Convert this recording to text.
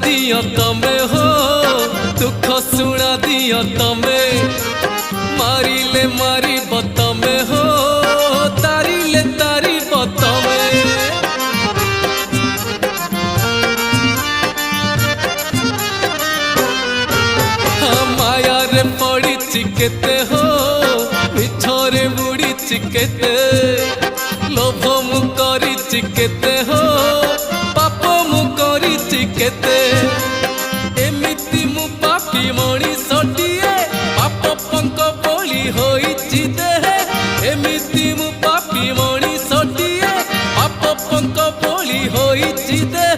दिया तमे हो दुख सुना दिया तमे मारिले मारी बतमे हो तारिले तारी बतमे माया रे पड़ी चिकेते हो मिछरे बुड़ी चिकेते लोभ मु करी चिकेते हो पाप मु करी चिकेते एमिति मु पापी मणिषटिए पाप पंक बोली होइछि देहे एमिति मु पापी मणिषटिए पाप पंक बोली होइछि देहे।